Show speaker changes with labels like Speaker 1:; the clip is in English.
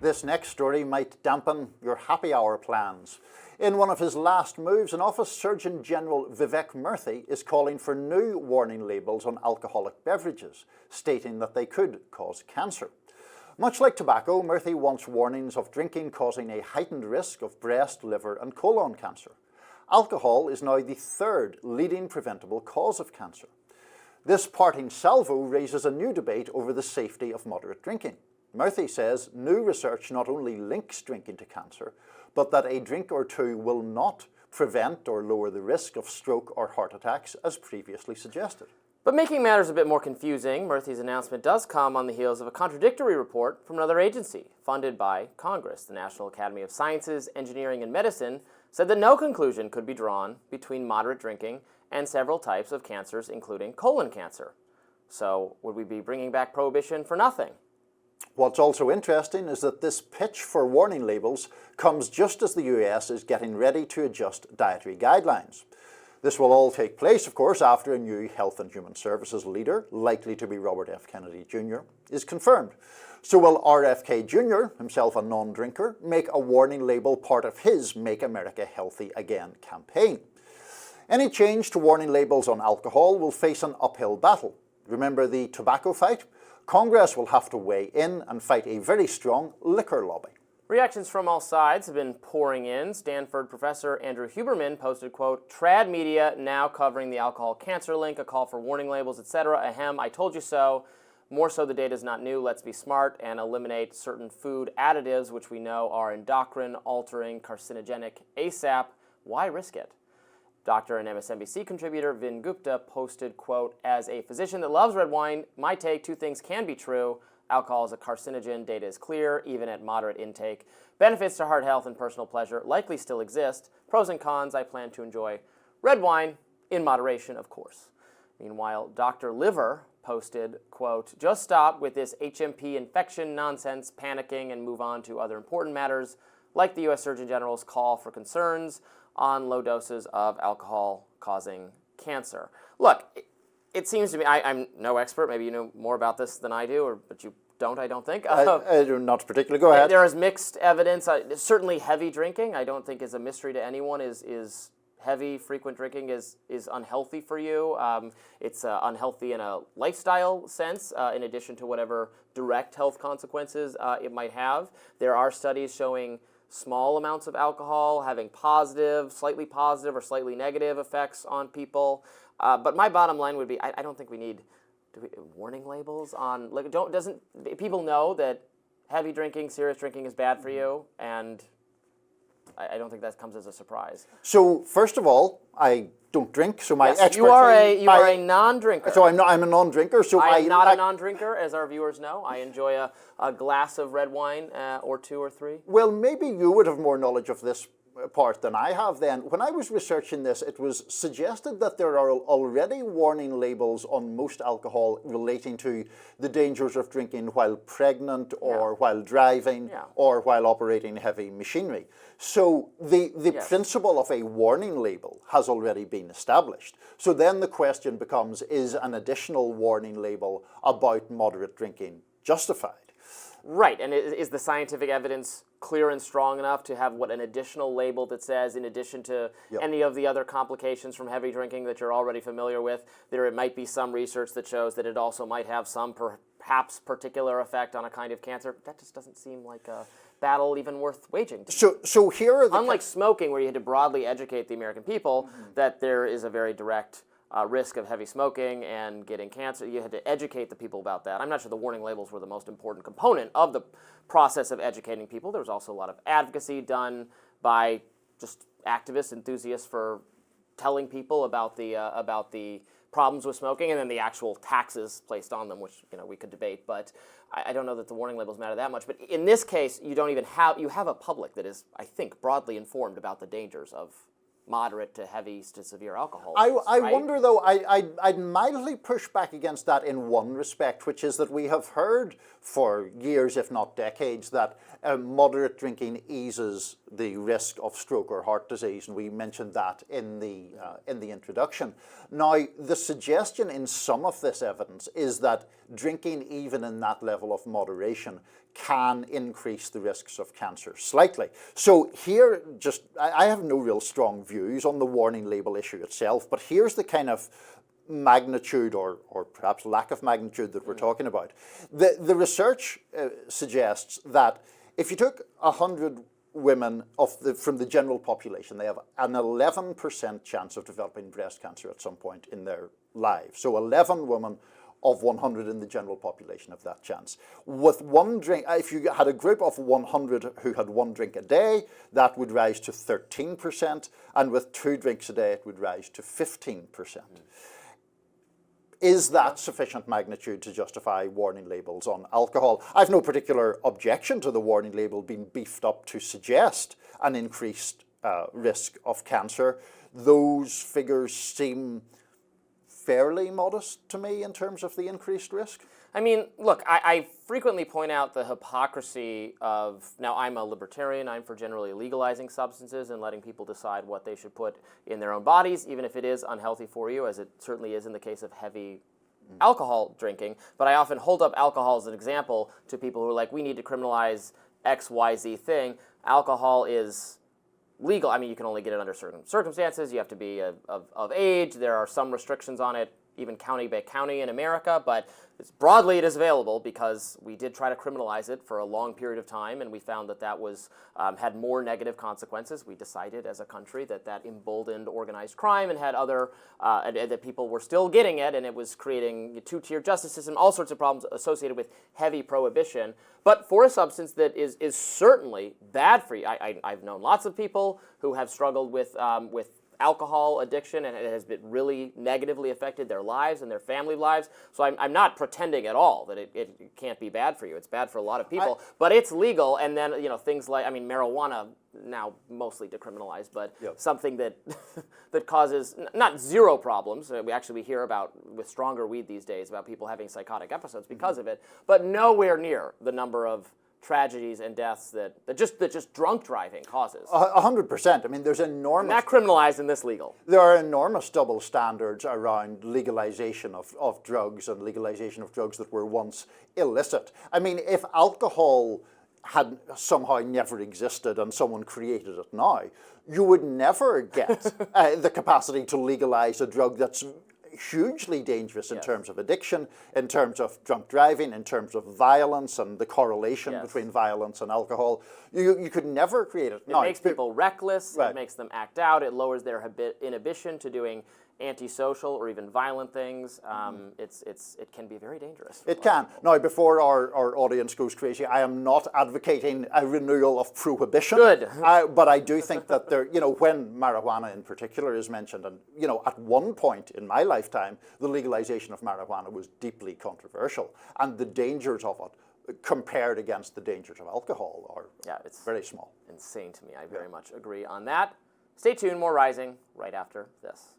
Speaker 1: This next story might dampen your happy hour plans. In one of his last moves in office, Surgeon General Vivek Murthy is calling for new warning labels on alcoholic beverages, stating that they could cause cancer. Much like tobacco, Murthy wants warnings of drinking causing a heightened risk of breast, liver and colon cancer. Alcohol is now the third leading preventable cause of cancer. This parting salvo raises a new debate over the safety of moderate drinking. Murthy says new research not only links drinking to cancer, but that a drink or two will not prevent or lower the risk of stroke or heart attacks as previously suggested.
Speaker 2: But making matters a bit more confusing, Murthy's announcement does come on the heels of a contradictory report from another agency funded by Congress. The National Academy of Sciences, Engineering and Medicine said that no conclusion could be drawn between moderate drinking and several types of cancers, including colon cancer. So would we be bringing back prohibition for nothing?
Speaker 1: What's also interesting is that this pitch for warning labels comes just as the US is getting ready to adjust dietary guidelines. This will all take place, of course, after a new Health and Human Services leader, likely to be Robert F. Kennedy Jr., is confirmed. So will RFK Jr., himself a non-drinker, make a warning label part of his Make America Healthy Again campaign? Any change to warning labels on alcohol will face an uphill battle. Remember the tobacco fight? Congress will have to weigh in and fight a very strong liquor lobby.
Speaker 2: Reactions from all sides have been pouring in. Stanford professor Andrew Huberman posted, quote, "Trad media now covering the alcohol cancer link, a call for warning labels, etc. Ahem, I told you so. More so the data is not new. Let's be smart and eliminate certain food additives which we know are endocrine altering, carcinogenic ASAP. Why risk it?" Doctor and MSNBC contributor Vin Gupta posted, quote, "As a physician that loves red wine, my take, two things can be true. Alcohol is a carcinogen, data is clear, even at moderate intake. Benefits to heart health and personal pleasure likely still exist. Pros and cons, I plan to enjoy red wine in moderation, of course." Meanwhile, Dr. Liver posted, quote, "Just stop with this HMP infection nonsense, panicking, and move on to other important matters, like the U.S. Surgeon General's call for concerns on low doses of alcohol causing cancer." Look, it seems to me, I'm no expert, maybe you know more about this than I do, but you don't, I don't think.
Speaker 1: I do not particularly. Go ahead.
Speaker 2: There is mixed evidence. Certainly heavy drinking, I don't think is a mystery to anyone, is heavy, frequent drinking is unhealthy for you. It's unhealthy in a lifestyle sense, in addition to whatever direct health consequences it might have. There are studies showing small amounts of alcohol having positive, or slightly negative effects on people. But my bottom line would be, I don't think we need warning labels on, like, doesn't people know that heavy drinking, serious drinking is bad for you? And I don't think that comes as a surprise.
Speaker 1: So first of all, I don't drink, so my expertise.
Speaker 2: You are a non-drinker.
Speaker 1: So I'm a non-drinker. So
Speaker 2: I'm not a non-drinker, as our viewers know. I enjoy a glass of red wine or two or three.
Speaker 1: Well, maybe you would have more knowledge of this part than I have then. When I was researching this, it was suggested that there are already warning labels on most alcohol relating to the dangers of drinking while pregnant or while driving or while operating heavy machinery. So the principle of a warning label has already been established. So then the question becomes, is an additional warning label about moderate drinking justified?
Speaker 2: Right, and is the scientific evidence clear and strong enough to have an additional label that says, in addition to any of the other complications from heavy drinking that you're already familiar with, there might be some research that shows that it also might have some perhaps particular effect on a kind of cancer? That just doesn't seem like a battle even worth waging.
Speaker 1: So here are the
Speaker 2: unlike smoking, where you had to broadly educate the American people that there is a very direct risk of heavy smoking and getting cancer. You had to educate the people about that. I'm not sure the warning labels were the most important component of the process of educating people. There was also a lot of advocacy done by just activists, enthusiasts for telling people about the problems with smoking, and then the actual taxes placed on them, which we could debate. But I don't know that the warning labels matter that much. But in this case, you have a public that is, I think, broadly informed about the dangers of moderate to heavy to severe alcohol.
Speaker 1: I wonder, though, I'd mildly push back against that in one respect, which is that we have heard for years, if not decades, that moderate drinking eases the risk of stroke or heart disease, and we mentioned that in the introduction. Now, the suggestion in some of this evidence is that drinking, even in that level of moderation, can increase the risks of cancer slightly. So here, I have no real strong views on the warning label issue itself, but here's the kind of magnitude or perhaps lack of magnitude that we're talking about. The research suggests that if you took 100 women from the general population, they have an 11% chance of developing breast cancer at some point in their lives. So 11 women of 100 in the general population have that chance. With one drink, if you had a group of 100 who had one drink a day, that would rise to 13%, and with 2 drinks a day, it would rise to 15%. Is that sufficient magnitude to justify warning labels on alcohol? I've no particular objection to the warning label being beefed up to suggest an increased risk of cancer. Those figures seem fairly modest to me in terms of the increased risk.
Speaker 2: I mean, look, I frequently point out the hypocrisy of, now I'm a libertarian, I'm for generally legalizing substances and letting people decide what they should put in their own bodies, even if it is unhealthy for you, as it certainly is in the case of heavy alcohol drinking. But I often hold up alcohol as an example to people who are like, we need to criminalize X, Y, Z thing. Alcohol is legal. I mean, you can only get it under certain circumstances. You have to be of age. There are some restrictions on it, even county by county in America, but broadly it is available because we did try to criminalize it for a long period of time, and we found that that was had more negative consequences. We decided as a country that that emboldened organized crime and had other, that people were still getting it, and it was creating a two-tier justice system, all sorts of problems associated with heavy prohibition. But for a substance that is certainly bad for you, I've known lots of people who have struggled with alcohol addiction, and it has been really negatively affected their lives and their family lives. So I'm not pretending at all that it can't be bad for you. It's bad for a lot of people, but it's legal. And then, you know, things like, I mean, marijuana now mostly decriminalized, but something that that causes not zero problems. We hear about with stronger weed these days about people having psychotic episodes because of it, but nowhere near the number of tragedies and deaths that just drunk driving causes.
Speaker 1: 100%. I mean, there's enormous...
Speaker 2: Not criminalized and this legal.
Speaker 1: There are enormous double standards around legalization of drugs and legalization of drugs that were once illicit. I mean, if alcohol had somehow never existed and someone created it now, you would never get the capacity to legalize a drug that's hugely dangerous in terms of addiction, in terms of drunk driving, in terms of violence and the correlation between violence and alcohol. You could never create it.
Speaker 2: It makes people reckless, it makes them act out, it lowers their inhibition to doing antisocial or even violent things. It can be very dangerous.
Speaker 1: It can. Now, before our audience goes crazy, I am not advocating a renewal of prohibition.
Speaker 2: Good.
Speaker 1: But I do think that there, you know, when marijuana in particular is mentioned, and, you know, at one point in my lifetime, the legalization of marijuana was deeply controversial, and the dangers of it compared against the dangers of alcohol are
Speaker 2: it's
Speaker 1: very small.
Speaker 2: Insane to me. I very much agree on that. Stay tuned, more Rising right after this.